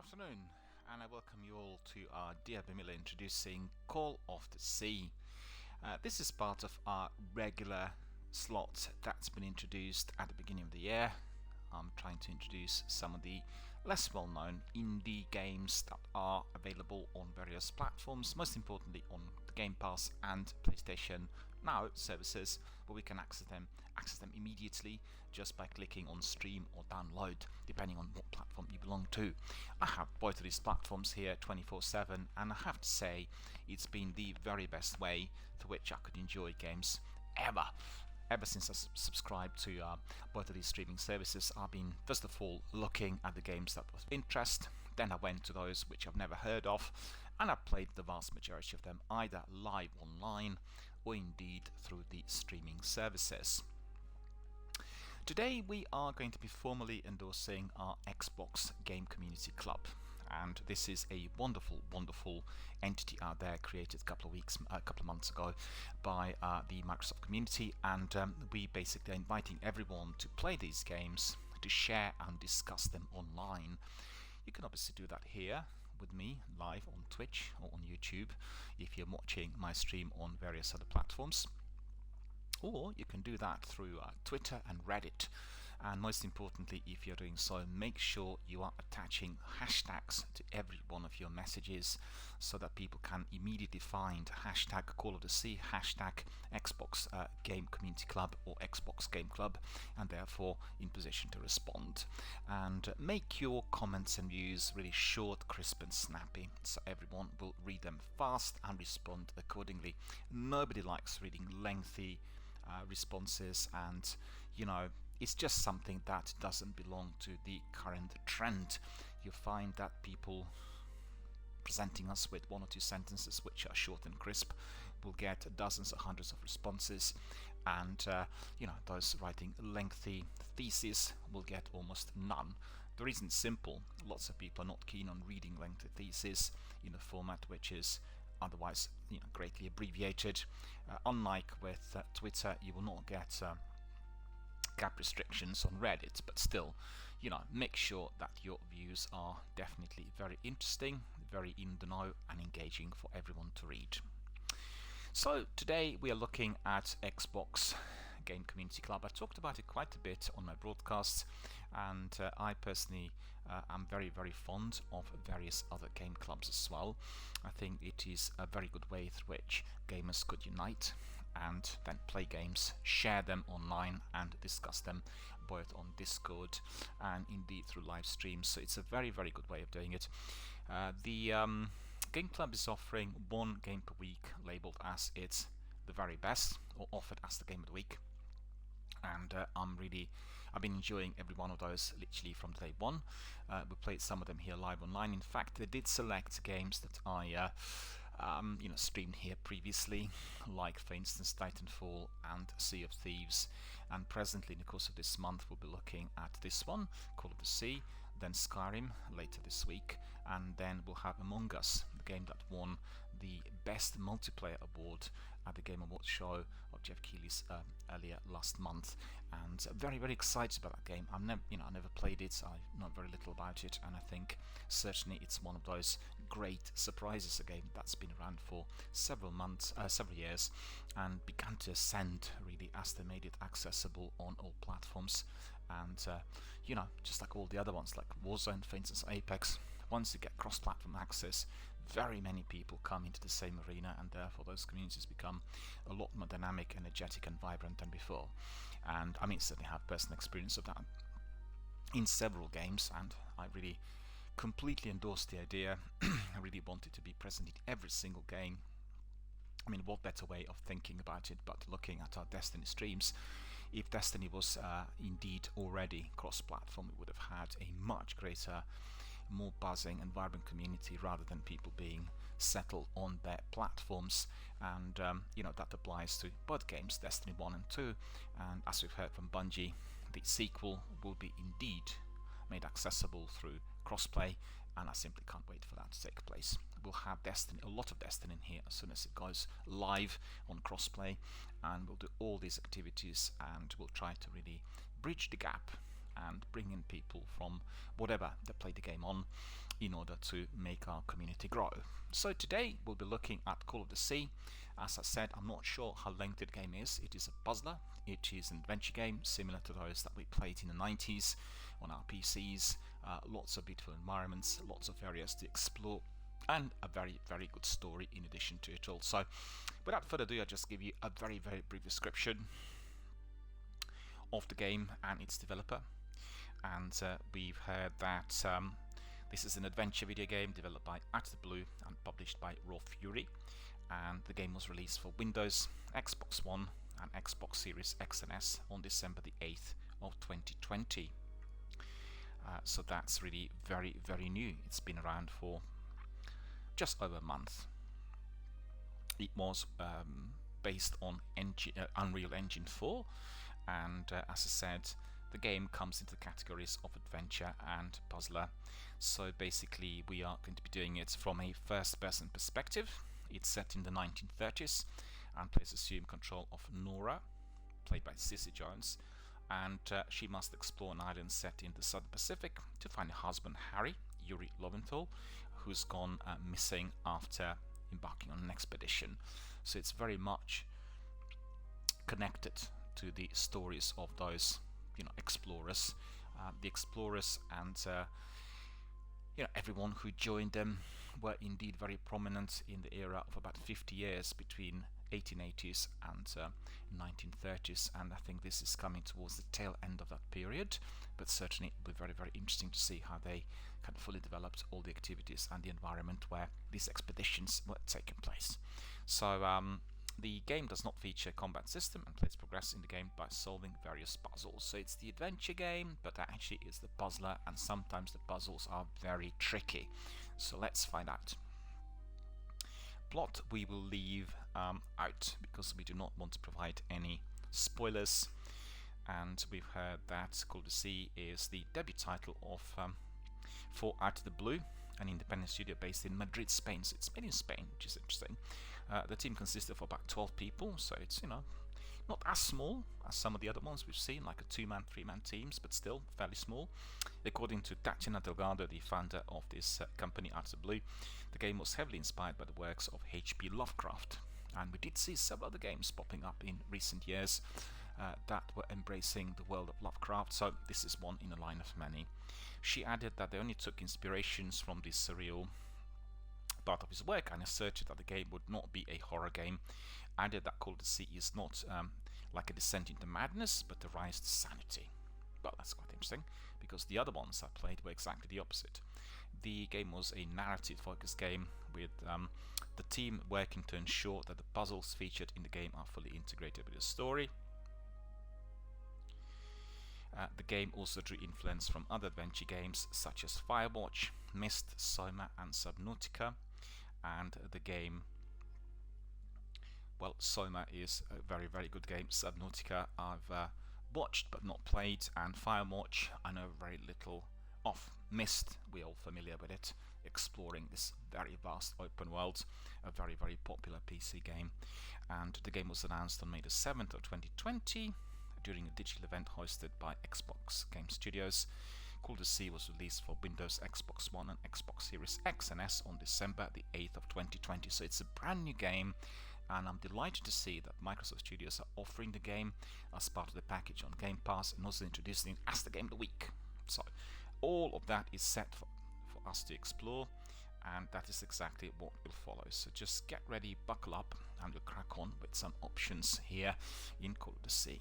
afternoon, and I welcome you all to our DRBMiller introducing Call of the Sea. This is part of our regular slot that's been introduced at the beginning of the year. I'm trying to introduce some of the less well-known indie games that are available on various platforms, most importantly on the Game Pass and PlayStation Now services, where we can access them immediately just by clicking on stream or download, depending on what platform you belong to. I have both of these platforms here 24/7, and I have to say it's been the very best way to which I could enjoy games ever since I subscribed to both of these streaming services. I've been first of all looking at the games that was of interest, then I went to those which I've never heard of, and I played the vast majority of them either live online or indeed through the streaming services. Today we are going to be formally endorsing our Xbox Game Community Club, and this is a wonderful entity out there created a couple of months ago by the Microsoft community, and we basically are inviting everyone to play these games, to share and discuss them online. You can obviously do that here with me live on Twitch or on YouTube if you're watching my stream on various other platforms. Or you can do that through Twitter and Reddit. And most importantly, if you're doing so, make sure you are attaching hashtags to every one of your messages so that people can immediately find hashtag Call of the Sea, hashtag Xbox Game Community Club or Xbox Game Club, and therefore in position to respond. And make your comments and views really short, crisp and snappy so everyone will read them fast and respond accordingly. Nobody likes reading lengthy responses, and it's just something that doesn't belong to the current trend. You find that people presenting us with one or two sentences which are short and crisp will get dozens or hundreds of responses, and those writing lengthy theses will get almost none. The reason is simple: lots of people are not keen on reading lengthy theses in a format which is otherwise greatly abbreviated. Unlike with Twitter, you will not get gap restrictions on Reddit, but still, make sure that your views are definitely very interesting, very in the know and engaging for everyone to read. So today we are looking at Xbox Game Community Club. I talked about it quite a bit on my broadcasts, and I personally am very fond of various other game clubs as well. I think it is a very good way through which gamers could unite and then play games, share them online and discuss them both on Discord and indeed through live streams. So it's a very good way of doing it. The Game Club is offering one game per week labeled as it's the very best, or offered as the game of the week. And I've been enjoying every one of those literally from day one. We played some of them here live online. In fact, they did select games that I streamed here previously, like for instance Titanfall and Sea of Thieves. And presently, in the course of this month, we'll be looking at this one, Call of the Sea, then Skyrim later this week, and then we'll have Among Us, the game that won the Best Multiplayer Award at the Game Awards show of Jeff Keighley's earlier last month. And very excited about that game. I never played it, so I know very little about it, and I think certainly it's one of those great surprises, a game that's been around for several years, and began to ascend really as they made it accessible on all platforms. And just like all the other ones, like Warzone, for instance, Apex, once you get cross-platform access, very many people come into the same arena, and therefore those communities become a lot more dynamic, energetic and vibrant than before. And I certainly have personal experience of that in several games, and I really completely endorse the idea. I really want it to be present in every single game. What better way of thinking about it but looking at our Destiny streams? If Destiny was indeed already cross-platform, we would have had a much greater, more buzzing and vibrant community rather than people being settled on their platforms. And that applies to both games, Destiny 1 and 2. And as we've heard from Bungie, the sequel will be indeed made accessible through crossplay, and I simply can't wait for that to take place. We'll have a lot of Destiny in here as soon as it goes live on crossplay, and we'll do all these activities, and we'll try to really bridge the gap and bring in people from whatever they play the game on in order to make our community grow. So today we'll be looking at Call of the Sea. As I said, I'm not sure how lengthy the game is. It is a puzzler. It is an adventure game similar to those that we played in the 90s on our PCs. Lots of beautiful environments, lots of areas to explore, and a very, very good story in addition to it all. So without further ado, I'll just give you a very, very brief description of the game and its developer. And we've heard that this is an adventure video game developed by Out of the Blue and published by Raw Fury, and the game was released for Windows, Xbox One and Xbox Series X and S on December the 8th of 2020. So that's really very, very new. It's been around for just over a month. It was based on Unreal Engine 4, and as I said, the game comes into the categories of adventure and puzzler. So basically we are going to be doing it from a first-person perspective. It's set in the 1930s and plays assume control of Nora, played by Cissy Jones, and she must explore an island set in the Southern Pacific to find her husband Harry, Yuri Lowenthal, who's gone missing after embarking on an expedition. So it's very much connected to the stories of those explorers, the explorers, and everyone who joined them were indeed very prominent in the era of about 50 years between 1880s and 1930s, and I think this is coming towards the tail end of that period, but certainly it will be very, very interesting to see how they kind of fully developed all the activities and the environment where these expeditions were taking place. So the game does not feature a combat system, and players progress in the game by solving various puzzles. So it's the adventure game, but actually it's the puzzler, and sometimes the puzzles are very tricky. So let's find out. Plot we will leave out because we do not want to provide any spoilers, and we've heard that Call of the Sea is the debut title of for Out of the Blue, an independent studio based in Madrid, Spain. So it's made in Spain, which is interesting. The team consists of about 12 people, so it's not as small as some of the other ones we've seen, like a 2-man, 3-man teams, but still fairly small. According to Tatiana Delgado, the founder of this company, Out of the Blue, the game was heavily inspired by the works of H.P. Lovecraft, and we did see several other games popping up in recent years that were embracing the world of Lovecraft, so this is one in a line of many. She added that they only took inspirations from the surreal part of his work and asserted that the game would not be a horror game. Added that Call of the Sea is not like a descent into madness, but a rise to sanity. Well, that's quite interesting, because the other ones I played were exactly the opposite. The game was a narrative-focused game with the team working to ensure that the puzzles featured in the game are fully integrated with the story. The game also drew influence from other adventure games such as Firewatch, Myst, Soma and Subnautica, and the game, well, Soma is a very, very good game. Subnautica I've watched but not played, and Firewatch I know very little of. Myst, we're all familiar with it, exploring this very vast open world, a very, very popular PC game, and the game was announced on May the 7th of 2020 during a digital event hosted by Xbox Game Studios. Call of the Sea was released for Windows, Xbox One and Xbox Series X and S on December the 8th of 2020. So it's a brand new game, and I'm delighted to see that Microsoft Studios are offering the game as part of the package on Game Pass, and also introducing it as the Game of the Week. So all of that is set for us to explore, and that is exactly what will follow. So just get ready, buckle up, and we'll crack on with some options here in Call of the Sea.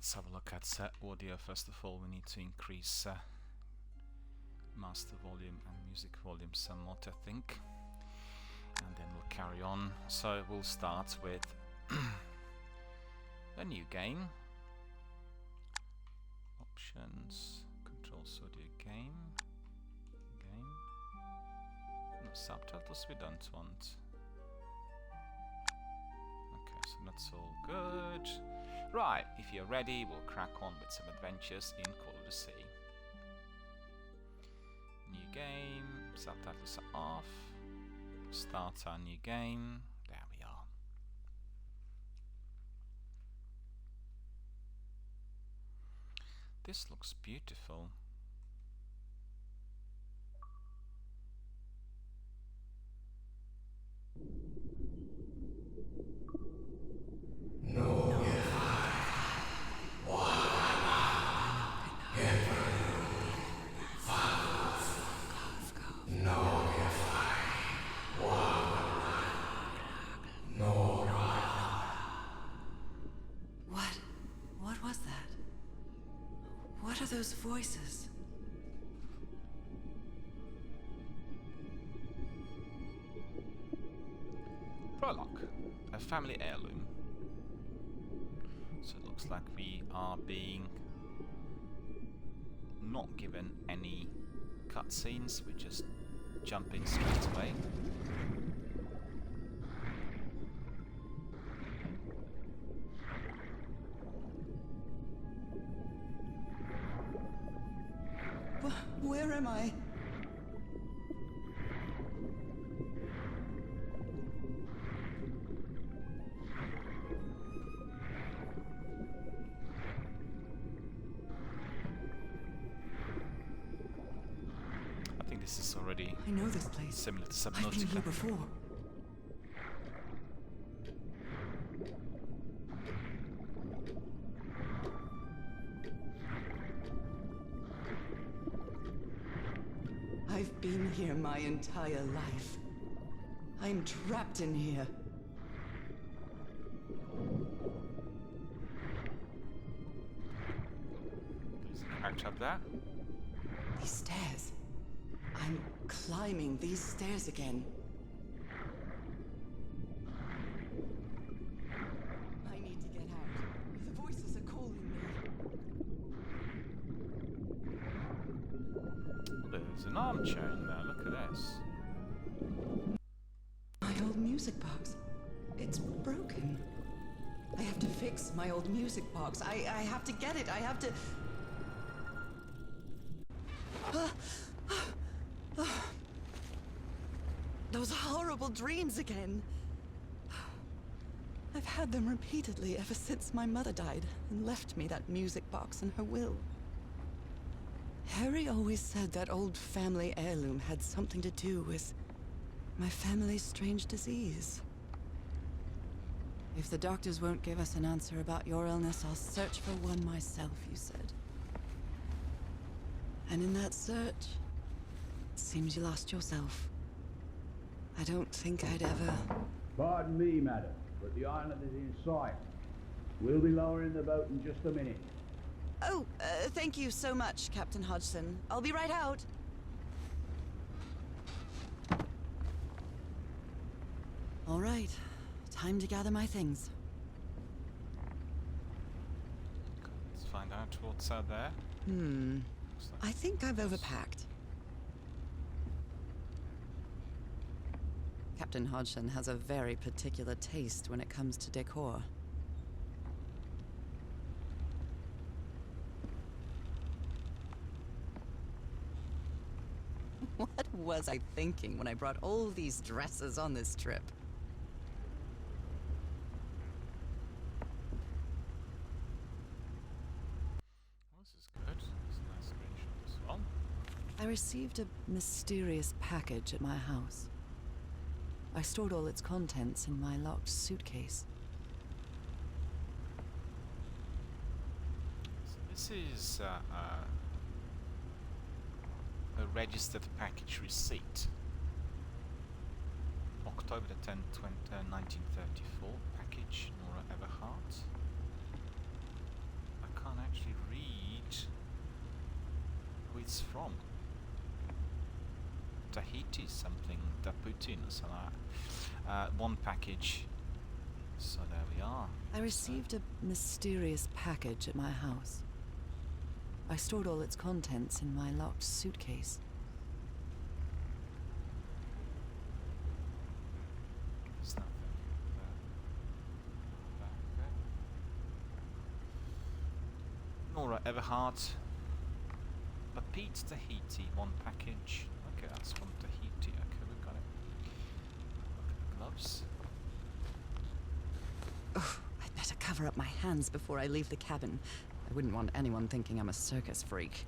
let's have a look at audio first of all. We need to increase master volume and music volume somewhat, I think, and then we'll carry on. So we'll start with a new game. Options, controls, audio, game. No subtitles, we don't want. Okay, so that's all good. Right, if you're ready, we'll crack on with some adventures in Call of the Sea. New game, subtitles are off. Start our new game. There we are. This looks beautiful. What was that? What are those voices? Prologue, a family heirloom. So it looks like we are being not given any cutscenes, we just jump in straight away. Where am I? I think this is already I know this place. similar to I've been Subnautica. here before. I've been here my entire life. I'm trapped in here. There's a character up there. These stairs. I'm climbing these stairs again. I need to get out. The voices are calling me. There's an armchair in there, look at this. My old music box. It's broken. I have to fix my old music box. I have to get it. I have to... Those horrible dreams again. I've had them repeatedly ever since my mother died and left me that music box in her will. Harry always said that old family heirloom had something to do with my family's strange disease. If the doctors won't give us an answer about your illness, I'll search for one myself, you said. And in that search, it seems you lost yourself. I don't think I'd ever... Pardon me, madam, but the island is in sight. We'll be lowering the boat in just a minute. Oh, thank you so much, Captain Hodgson. I'll be right out. All right, time to gather my things. Let's find out what's out there. Looks like I think I've overpacked. Captain Hodgson has a very particular taste when it comes to decor. What was I thinking when I brought all these dresses on this trip? this is good. It's a nice screenshot as well. I received a mysterious package at my house. I stored all its contents in my locked suitcase. So this is a registered package receipt. October the 10th, 1934. Package, Nora Everhart. I from? Tahiti something, Daputin or something like that. One package. So there we are. I received a mysterious package at my house. I stored all its contents in my locked suitcase. There's nothing there. Nora Everhart. Pete Tahiti, one package. Okay, that's from Tahiti. Okay, we got it. Look at the gloves. Oh, I'd better cover up my hands before I leave the cabin. I wouldn't want anyone thinking I'm a circus freak.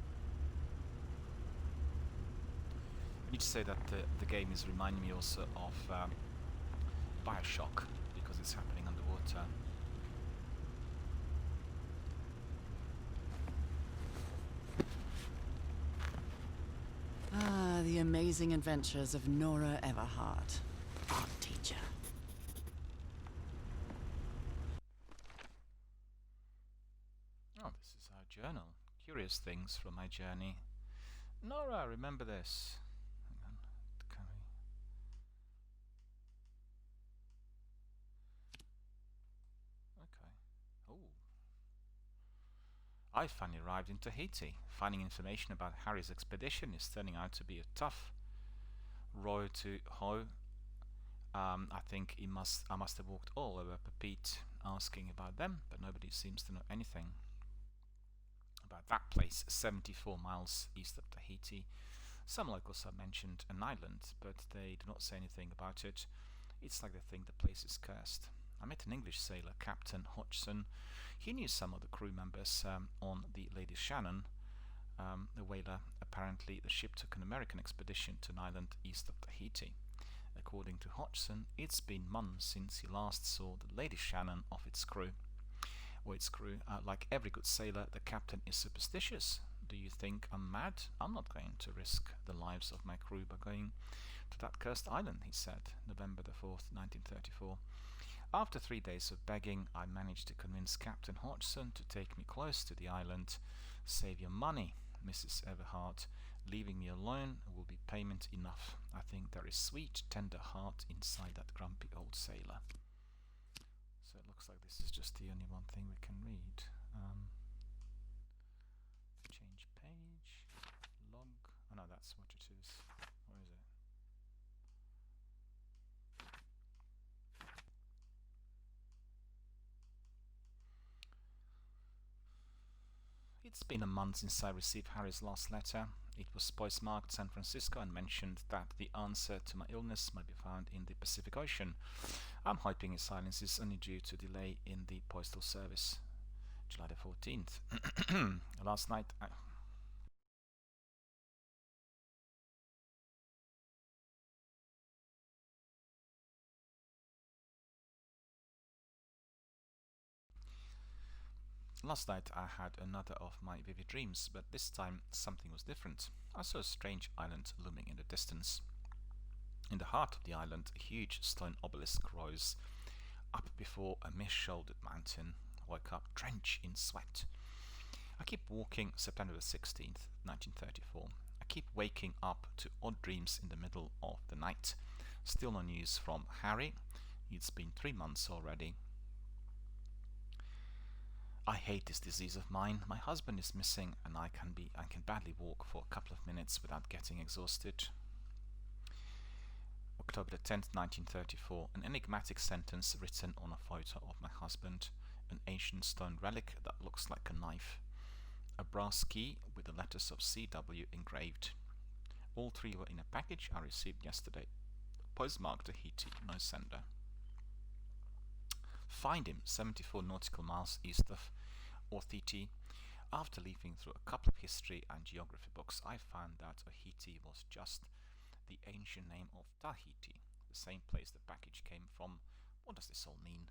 I need to say that the game is reminding me also of Bioshock, because it's happening underwater. Ah, the amazing adventures of Nora Everhart, art teacher. Oh, this is our journal. Curious things from my journey. Nora, remember this. Hang on. Can we... Okay. Oh. I finally arrived in Tahiti. Finding information about Harry's expedition is turning out to be a tough road to hoe. I think I must have walked all over Pete asking about them, but nobody seems to know anything about that place, 74 miles east of Tahiti. Some locals have mentioned an island, but they do not say anything about it. It's like they think the place is cursed. I met an English sailor, Captain Hodgson. He knew some of the crew members on the Lady Shannon, the whaler. Apparently, the ship took an American expedition to an island east of Tahiti. According to Hodgson, it's been months since he last saw the Lady Shannon of its crew. Like every good sailor, the captain is superstitious. Do you think I'm mad? I'm not going to risk the lives of my crew by going to that cursed island, he said, November the 4th, 1934. After 3 days of begging, I managed to convince Captain Hodgson to take me close to the island. Save your money, Mrs. Everhart. Leaving me alone will be payment enough. I think there is sweet, tender heart inside that grumpy old sailor. So it looks like this is just the only one thing we can read. Change page, log. Oh no, that's what it is. Where is it? It's been a month since I received Harry's last letter. It was postmarked San Francisco and mentioned that the answer to my illness might be found in the Pacific Ocean. I'm hoping his silence is only due to delay in the postal service. July the 14th. Last night... Last night I had another of my vivid dreams, but this time something was different. I saw a strange island looming in the distance. In the heart of the island, a huge stone obelisk rose up before a mist-shouldered mountain. I woke up drenched in sweat. I keep walking. September the 16th, 1934. I keep waking up to odd dreams in the middle of the night. Still no news from Harry. It's been 3 months already. I hate this disease of mine. My husband is missing and I can badly walk for a couple of minutes without getting exhausted. October the 10th, 1934. An enigmatic sentence written on a photo of my husband. An ancient stone relic that looks like a knife. A brass key with the letters of CW engraved. All 3 were in a package I received yesterday. Postmarked Tahiti, no sender. Find him 74 nautical miles east of Tahiti. After leafing through a couple of history and geography books, I found that Tahiti was just the ancient name of Tahiti, the same place the package came from. What does this all mean?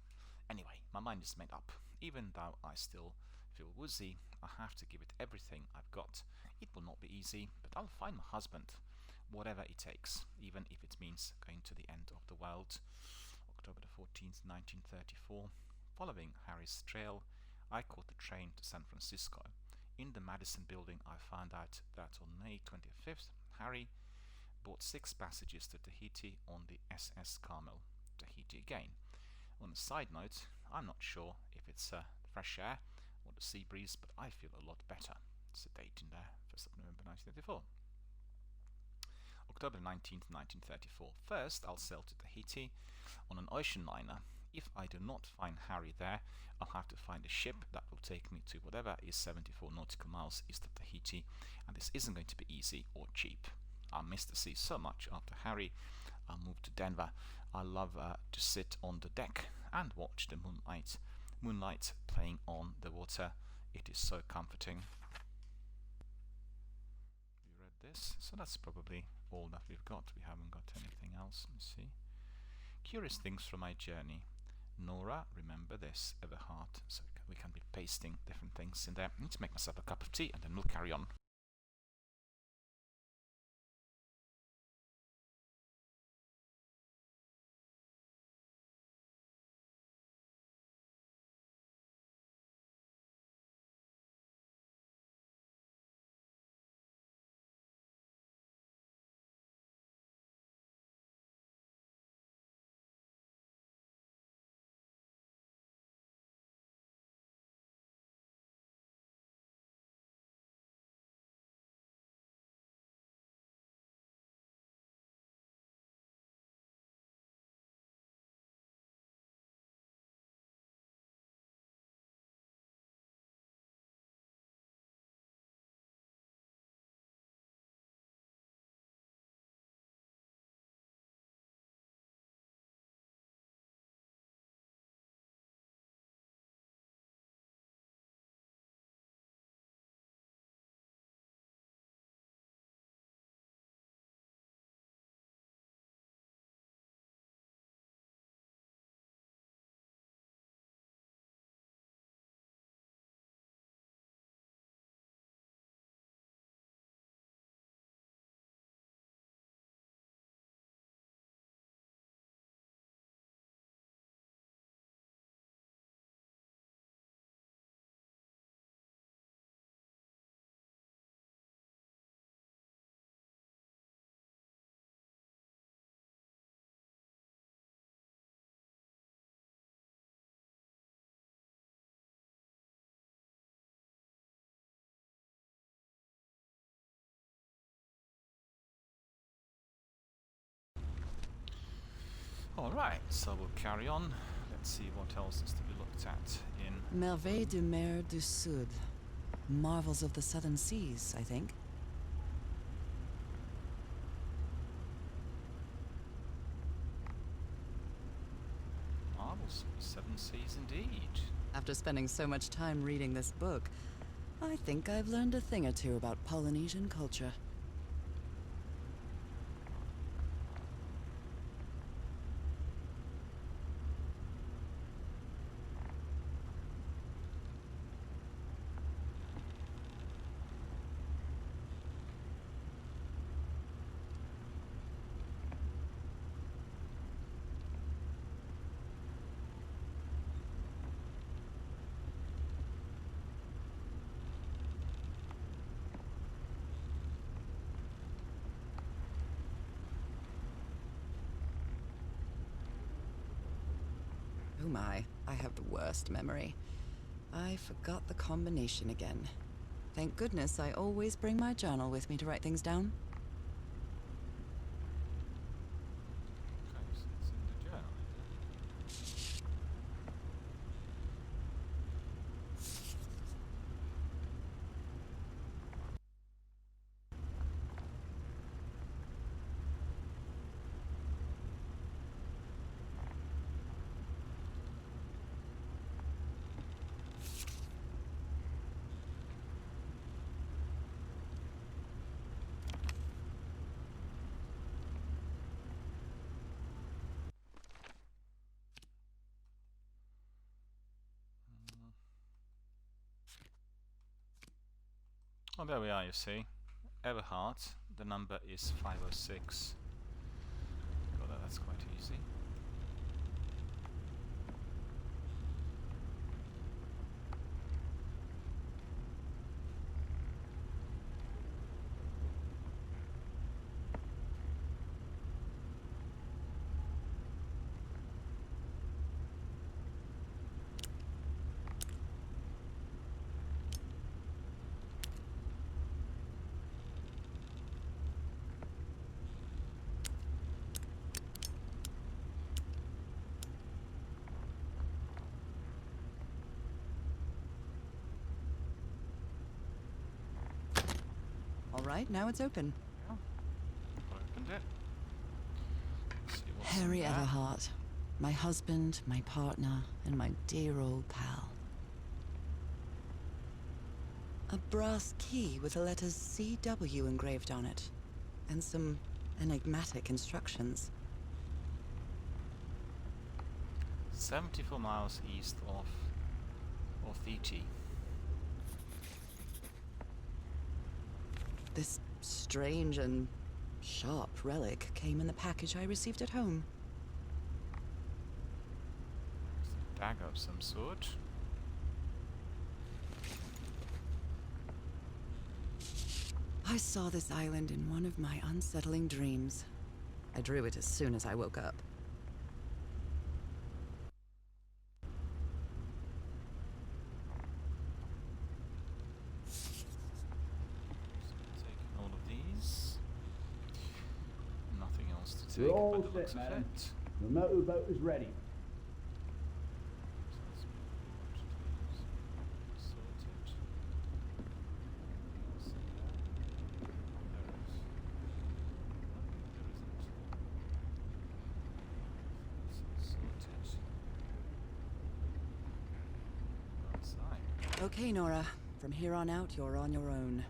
Anyway, my mind is made up. Even though I still feel woozy, I have to give it everything I've got. It will not be easy, but I'll find my husband, whatever it takes, even if it means going to the end of the world. October the 14th, 1934. Following Harry's trail, I caught the train to San Francisco. in the Madison building, I found out that on May 25th, Harry bought 6 passages to Tahiti on the SS Carmel. Tahiti again. On a side note, I'm not sure if it's fresh air or the sea breeze, but I feel a lot better. It's a date in there, 1st of November 1934. October 19th, 1934. First, I'll sail to Tahiti on an ocean liner. If I do not find Harry there, I'll have to find a ship that will take me to whatever is 74 nautical miles east of Tahiti, and this isn't going to be easy or cheap. I miss the sea so much after Harry moved to Denver. I love to sit on the deck and watch the moonlight playing on the water. It is so comforting. You read this? So that's probably all that we've got. We haven't got anything else. Let me see. Curious things from my journey. Nora, remember this, Everhart. So we can be pasting different things in there. I need to make myself a cup of tea and then we'll carry on. Alright, so we'll carry on. Let's see what else is to be looked at in... Merveilles de Mer du Sud. Marvels of the Southern Seas, I think. Marvels of the Seven Seas indeed. After spending so much time reading this book, I think I've learned a thing or two about Polynesian culture. Oh my, I have the worst memory. I forgot the combination again. Thank goodness I always bring my journal with me to write things down. Okay, so it's in the journal, is it? Oh, there we are, you see. Everhart, the number is 506. Got that, that's quite easy. right, now it's open. Opened it. Let's see what's in Harry there. Everhart. My husband, my partner, and my dear old pal. A brass key with the letters CW engraved on it. And some enigmatic instructions. 74 miles east of ET. This strange and sharp relic came in the package I received at home. It's a dagger of some sort. I saw this island in one of my unsettling dreams. I drew it as soon as I woke up. Taking all of these. Nothing else to We're take all by the looks set, of madam. it. The motorboat is ready. Okay, Nora. From here on out, you're on your own.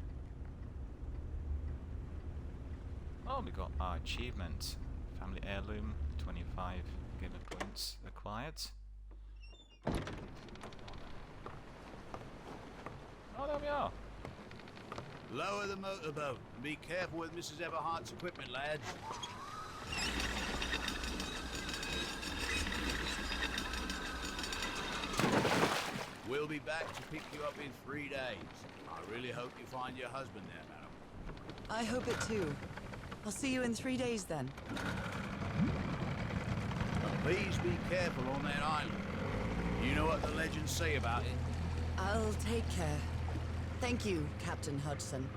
Oh, we got our achievement. Family heirloom, 25 gamer points acquired. Oh, there we are. Lower the motorboat and be careful with Mrs. Everhart's equipment, lads. We'll be back to pick you up in 3 days. I really hope you find your husband there, madam. I hope it too. I'll see you in 3 days then. Please be careful on that island. You know what the legends say about it? I'll take care. Thank you, Captain Hudson.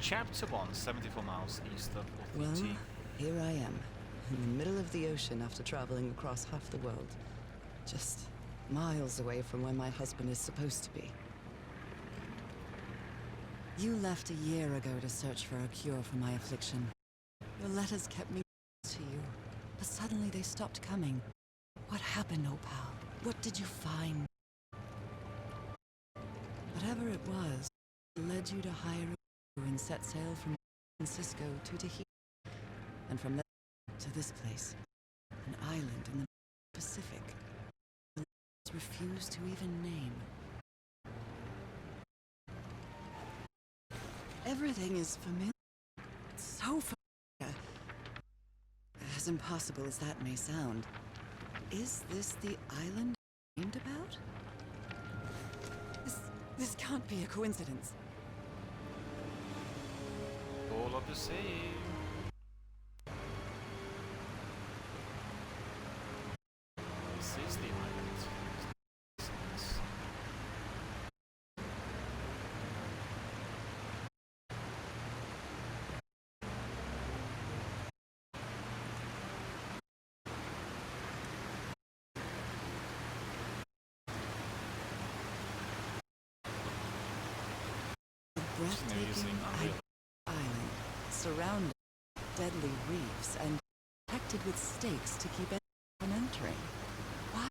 Chapter 1, 74 miles east of Well, ET. here I am, in the middle of the ocean after traveling across half the world. Just miles away from where my husband is supposed to be. You left a year ago to search for a cure for my affliction. Your letters kept me to you, but suddenly they stopped coming. What happened, Opal? What did you find? Whatever it was, led you to hire a crew and set sail from San Francisco to Tahiti, and from there to this place, an island in the Pacific. The legends refuse to even name. Everything is familiar. So familiar. As impossible as that may sound, is this the island I dreamed about? This can't be a coincidence. All of the sea. This is the island. Yes. Breathtaking using Unreal. island, surrounded by deadly reefs and protected with stakes to keep anyone from entering. Why?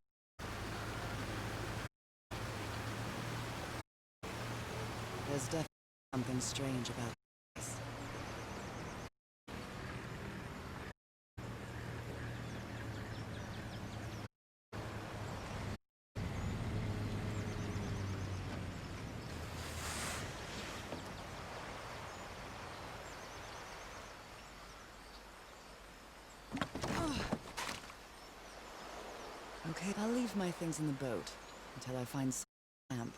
There's definitely something strange about this. Okay, I'll leave my things in the boat until I find some lamp.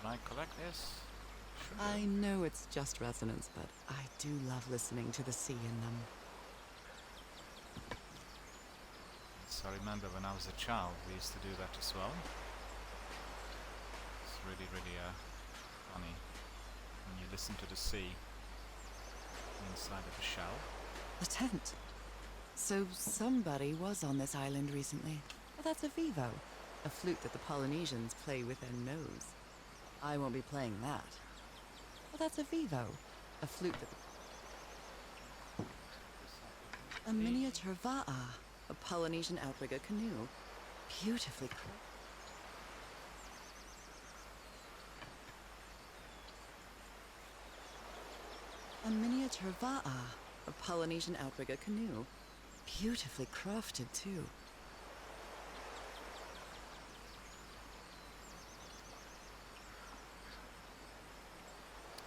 Can I collect this? Sure. I know it's just resonance, but I do love listening to the sea in them. So I remember when I was a child, we used to do that as well. It's really, really funny when you listen to the sea inside of a shell. A tent. So somebody was on this island recently. Well, that's a vivo, a flute that the Polynesians play with their nose. I won't be playing that. Well, that's a vivo, a flute that a miniature va'a, a Polynesian outrigger canoe. Beautifully a miniature va'a, a Polynesian outrigger canoe. Beautifully crafted, too.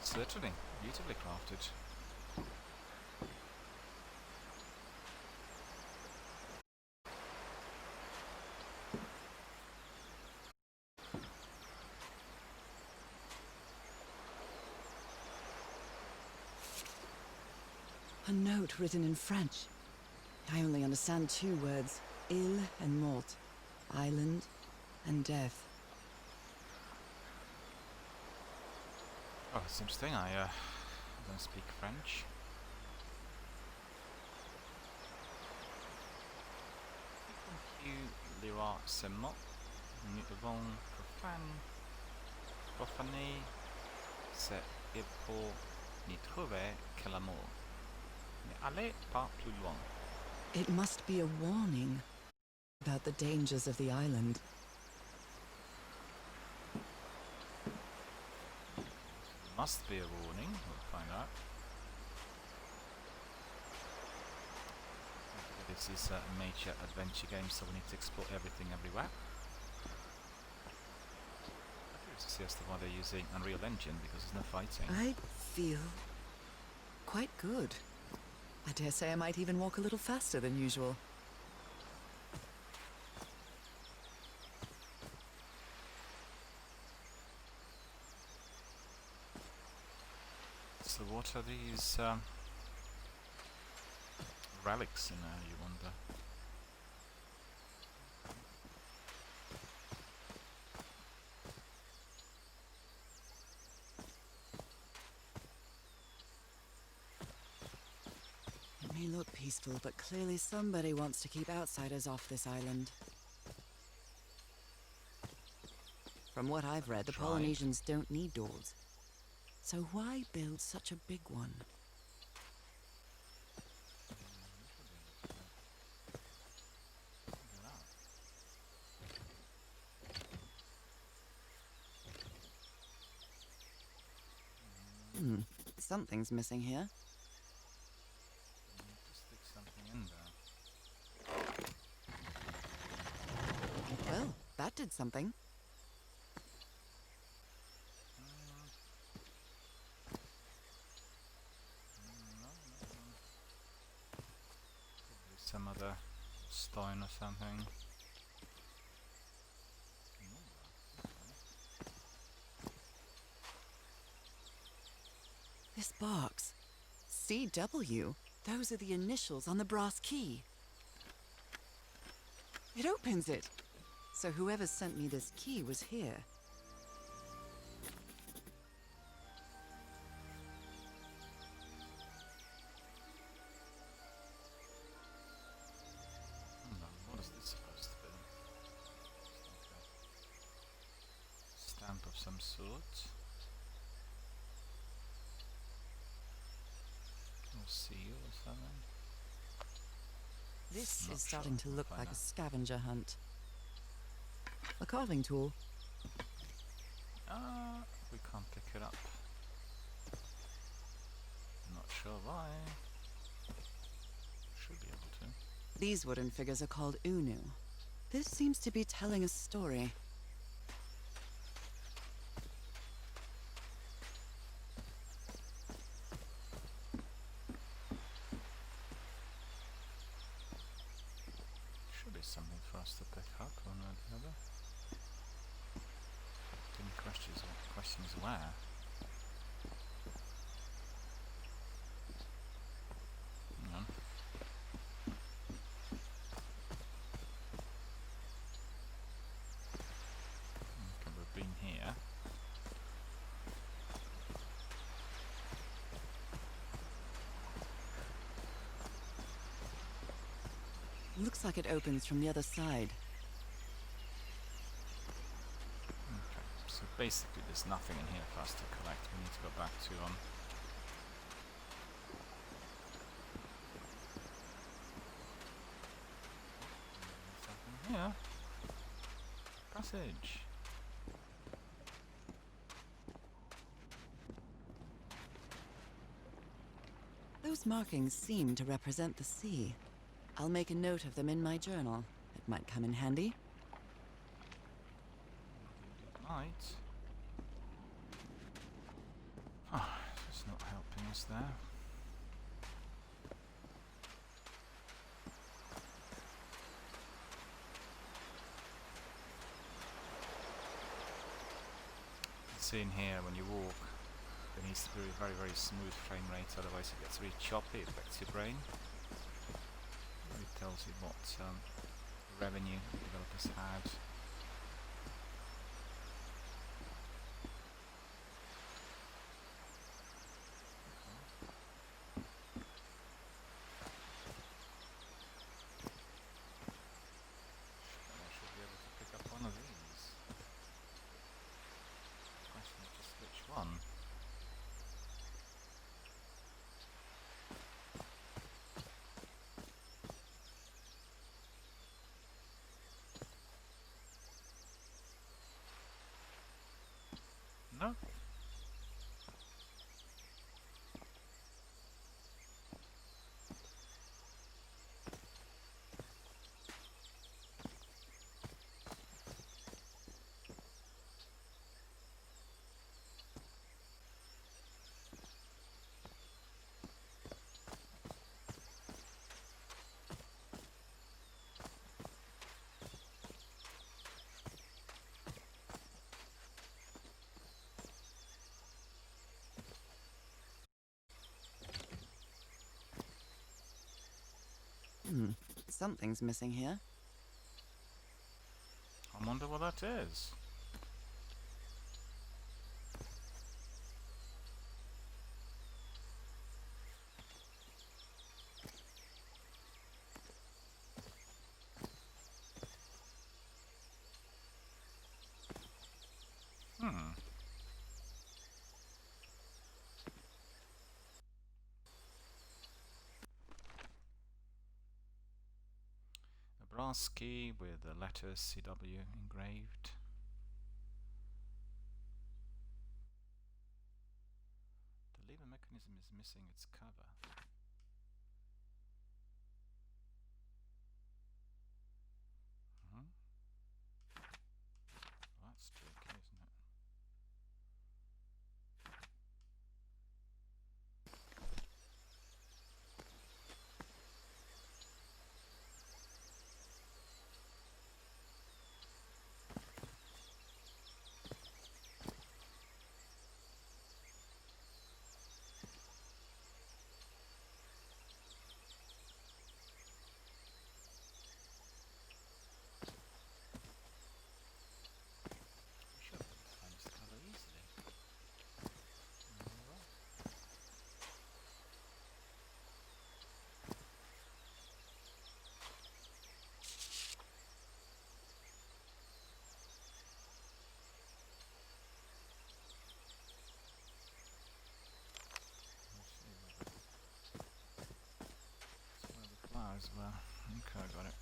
Certainly, beautifully crafted. A note written in French. I only understand two words, île and mort, island and death. Oh, it's interesting. I don't speak French. Lira seulement. Nous devons profaner c'est pour n'y trouver que l'amour. Mais allez pas plus loin. It must be a warning about the dangers of the island. Must be a warning. We'll find out. This is a major adventure game, so we need to explore everything everywhere. I'm curious to see as to why they're using Unreal Engine, because there's no fighting. I feel quite good. I dare say I might even walk a little faster than usual. So what are these relics in there, you wonder? It may look peaceful, but clearly somebody wants to keep outsiders off this island. From what I've read, the Polynesians don't need doors. So why build such a big one? Something's missing here. Just stick something in there. Well, that did something. Probably some other stone or something. This box. CW. Those are the initials on the brass key. It opens it. So whoever sent me this key was here. What is this supposed to be? It's like a stamp of some sort. Or seal or something. This Not is starting to sure. look We'll like find a out. scavenger hunt. A carving tool. We can't pick it up. Not sure why. Should be able to. These wooden figures are called unu. This seems to be telling a story. Should be something for us to pick up, one or the other. The only question is where? Hang on. Okay, we've been here. Looks like it opens from the other side. Okay, so basically there's nothing in here for us to collect. We need to go back to something here. Passage. Those markings seem to represent the sea. I'll make a note of them in my journal. It might come in handy. Right. Oh, it's not helping us there. See in here when you walk, there needs to be a very, very smooth frame rate, otherwise it gets really choppy, it affects your brain. It tells you what revenue the developers had. I should be able to pick up one of these. Question is just which one. No? Something's missing here. I wonder what that is. A brass key with the letters CW engraved. The lever mechanism is missing its cover. That's tricky, isn't it? Should be able to find its cover easily. Alright. Let's see where the flowers were. Okay, I got it.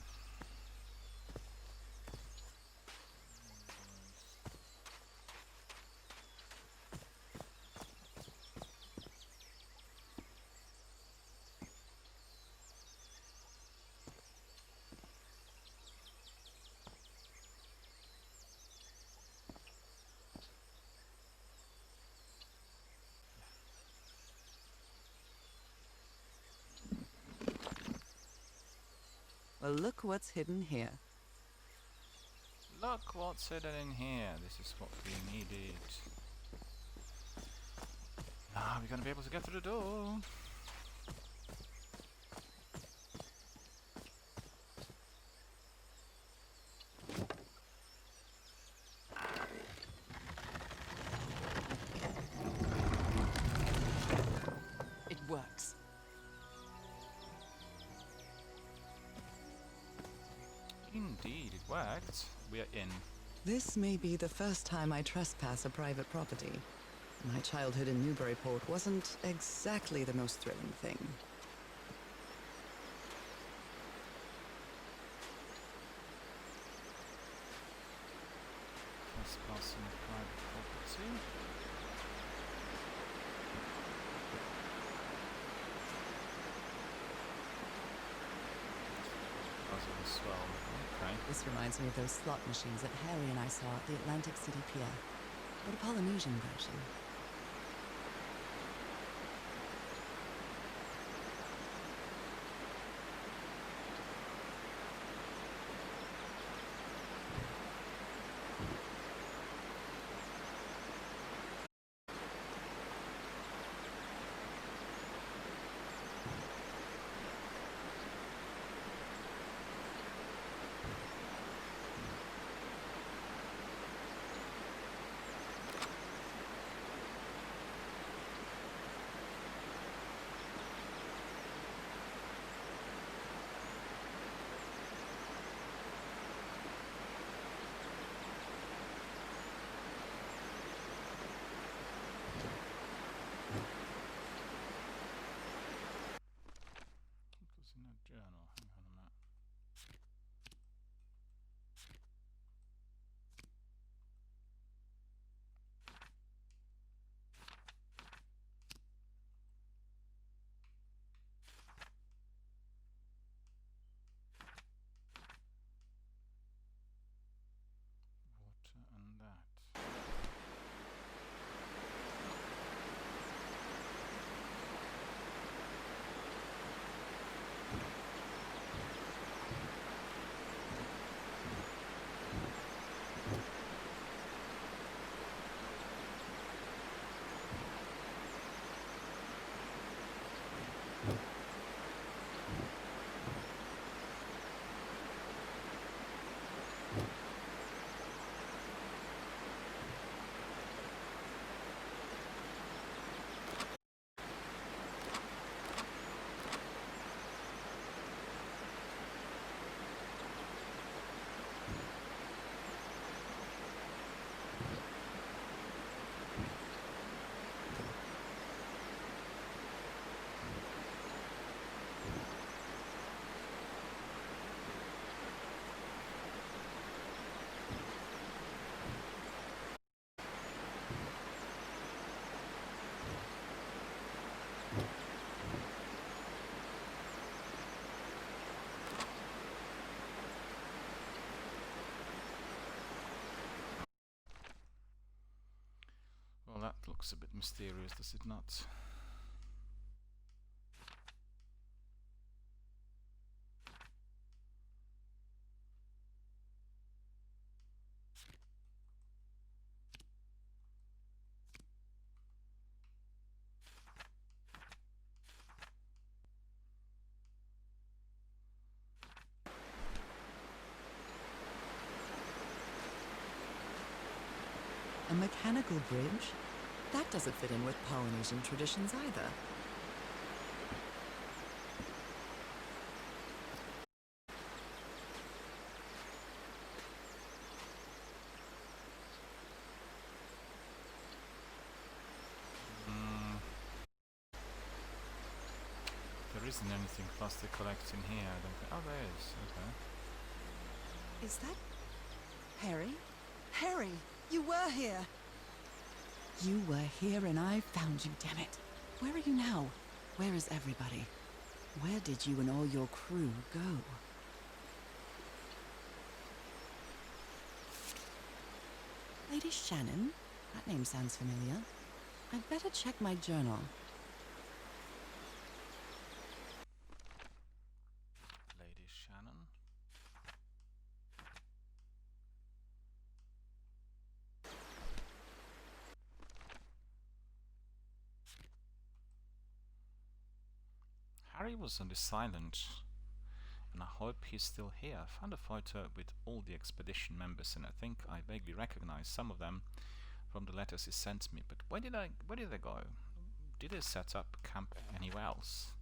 Well, look what's hidden here. Look what's hidden in here. This is what we needed. Now we're gonna be able to get through the door. It works. worked. We are in. This may be the first time I trespass a private property. My childhood in Newburyport wasn't exactly the most thrilling thing. Trespassing private property. Puzzle as well. Okay. This reminds me of those slot machines that Harry and I saw at the Atlantic City Pier, but a Polynesian version. It was in a journal. Hang on a minute. Water and that. Well, that looks a bit mysterious, does it not? A mechanical bridge? That doesn't fit in with Polynesian traditions either. There isn't anything for us to collect in here, I don't think. Oh, there is. Okay. Is that Harry? Harry, you were here! You were here and I found you, damn it. Where are you now? Where is everybody? Where did you and all your crew go? Lady Shannon? That name sounds familiar. I'd better check my journal. Lady Shannon. Harry was on this island, and I hope he's still here. I found a photo with all the expedition members, and I think I vaguely recognize some of them from the letters he sent me. But where did they go? Did they set up camp anywhere else?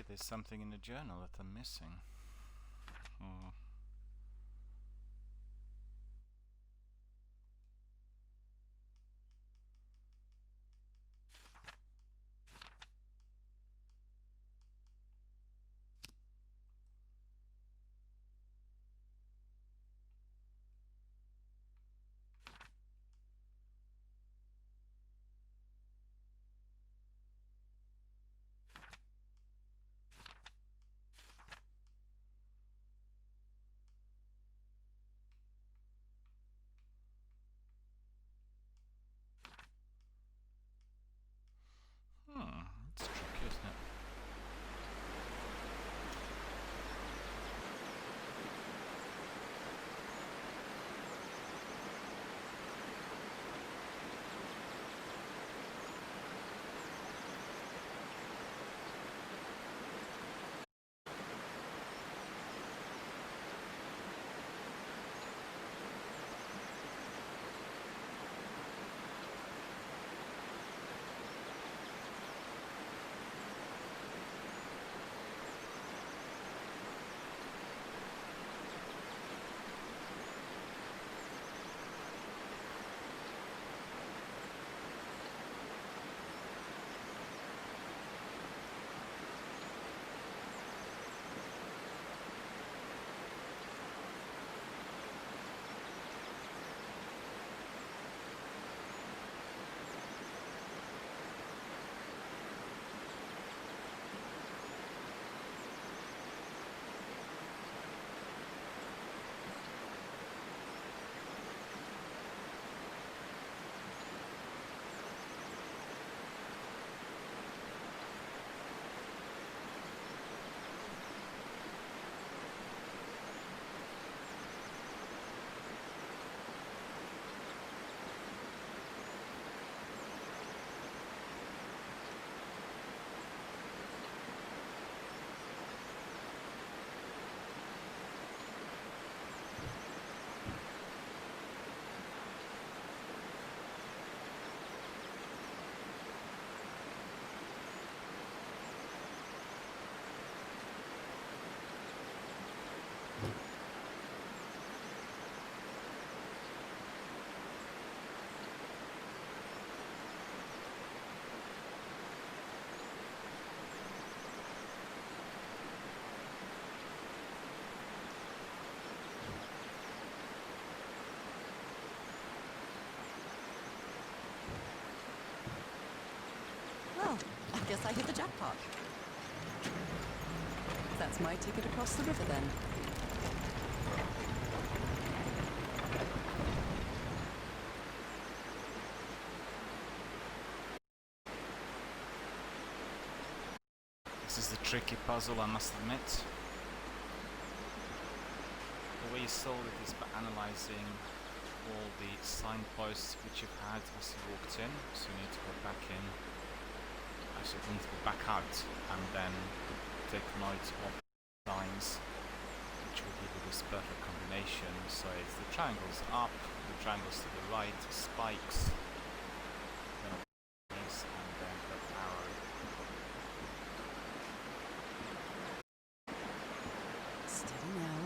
maybe there's something in the journal that I'm missing. Hmm. It's tricky, isn't it? Well, I guess I hit the jackpot. That's my ticket across the river then. This is the tricky puzzle, I must admit. The way you solve it is by analysing all the signposts which you've had as you walked in. So you need to go back in. Actually, you need to go back out and then take note of signs which will give you this perfect combination. So it's the triangles up, the triangles to the right, spikes, then this, and then that arrow. Steady now.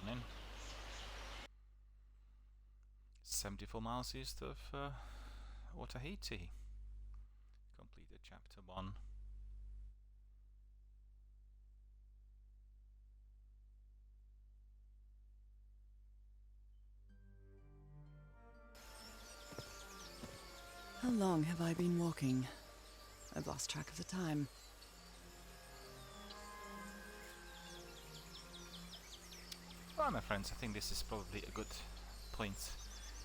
Gone in. 74 miles east of Tahiti. Completed chapter 1. How long have I been walking? I've lost track of the time. Well, my friends, I think this is probably a good point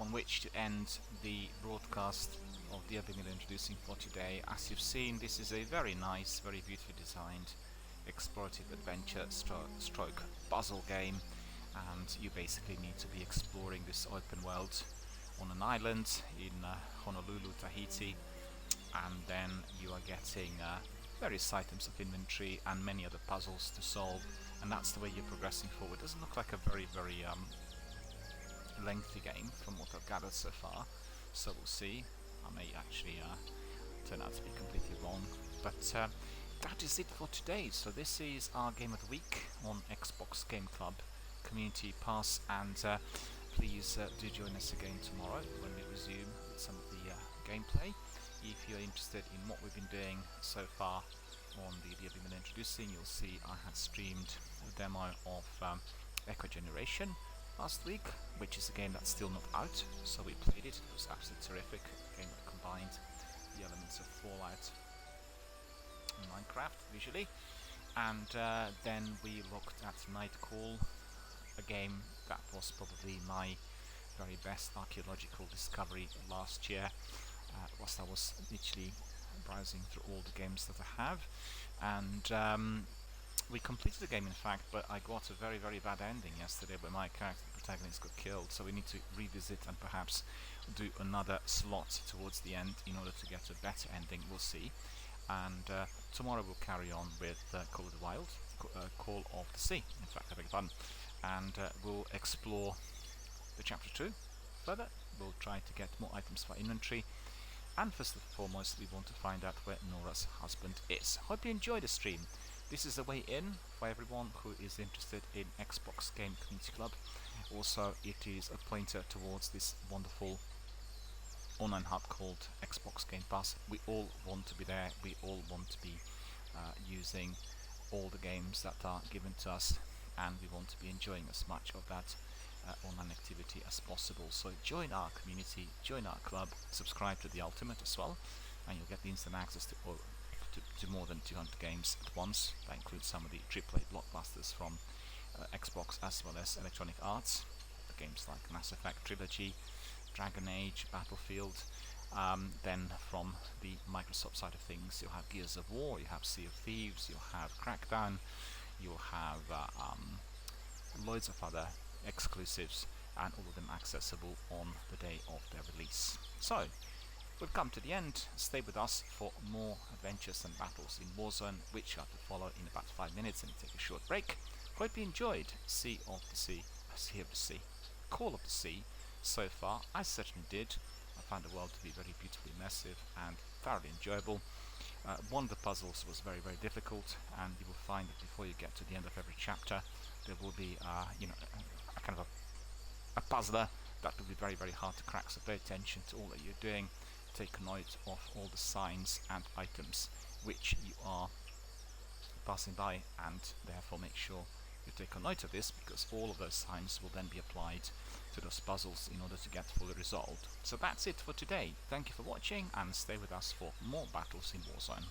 on which to end the broadcast of DRBMiller introducing for today. As you've seen, this is a very nice, very beautifully designed explorative adventure stroke puzzle game, and you basically need to be exploring this open world on an island in Honolulu, Tahiti, and then you are getting various items of inventory and many other puzzles to solve, and that's the way you're progressing forward. It doesn't look like a very lengthy game from what I've gathered so far, so we'll see. I may actually turn out to be completely wrong, but that is it for today. So this is our game of the week on Xbox Game Club Community Pass, and please do join us again tomorrow when we resume with some of the gameplay. If you're interested in what we've been doing so far on the DRBMiller introducing, you'll see I had streamed a demo of Echo Generation last week, which is a game that's still not out, so we played it. It was absolutely terrific. A game that combined the elements of Fallout and Minecraft visually, and then we looked at Nightcall, a game that was probably my very best archaeological discovery last year, whilst I was literally browsing through all the games that I have, and we completed the game in fact, but I got a very bad ending yesterday where my character, the protagonist, got killed, so we need to revisit and perhaps do another slot towards the end in order to get a better ending. We'll see. And tomorrow we'll carry on with Call of the Wild, Call of the Sea, in fact, I beg your pardon, and we'll explore the chapter 2 further. We'll try to get more items for inventory, and first and foremost we want to find out where Nora's husband is. Hope you enjoy the stream. This is the way in for everyone who is interested in Xbox Game Community Club. Also, it is a pointer towards this wonderful online hub called Xbox Game Pass. We all want to be there. We all want to be using all the games that are given to us, and we want to be enjoying as much of that online activity as possible. So join our community, join our club, subscribe to the Ultimate as well, and you'll get the instant access to more than 200 games at once. That includes some of the AAA blockbusters from Xbox as well as Electronic Arts, the games like Mass Effect Trilogy, Dragon Age, Battlefield. Then from the Microsoft side of things, you'll have Gears of War, you have Sea of Thieves, you'll have Crackdown, you'll have loads of other exclusives, and all of them accessible on the day of their release. So we've come to the end. Stay with us for more adventures and battles in Warzone, which are to follow in about 5 minutes, and take a short break. Hope you enjoyed Sea of the Sea, Call of the Sea. So far, I certainly did. I found the world to be very beautifully immersive and thoroughly enjoyable. One of the puzzles was very difficult, and you will find that before you get to the end of every chapter, there will be a kind of a puzzler that will be very hard to crack. So pay attention to all that you're doing. Take note of all the signs and items which you are passing by, and therefore make sure you take a note of this, because all of those signs will then be applied to those puzzles in order to get fully resolved. So that's it for today. Thank you for watching, and stay with us for more battles in Warzone.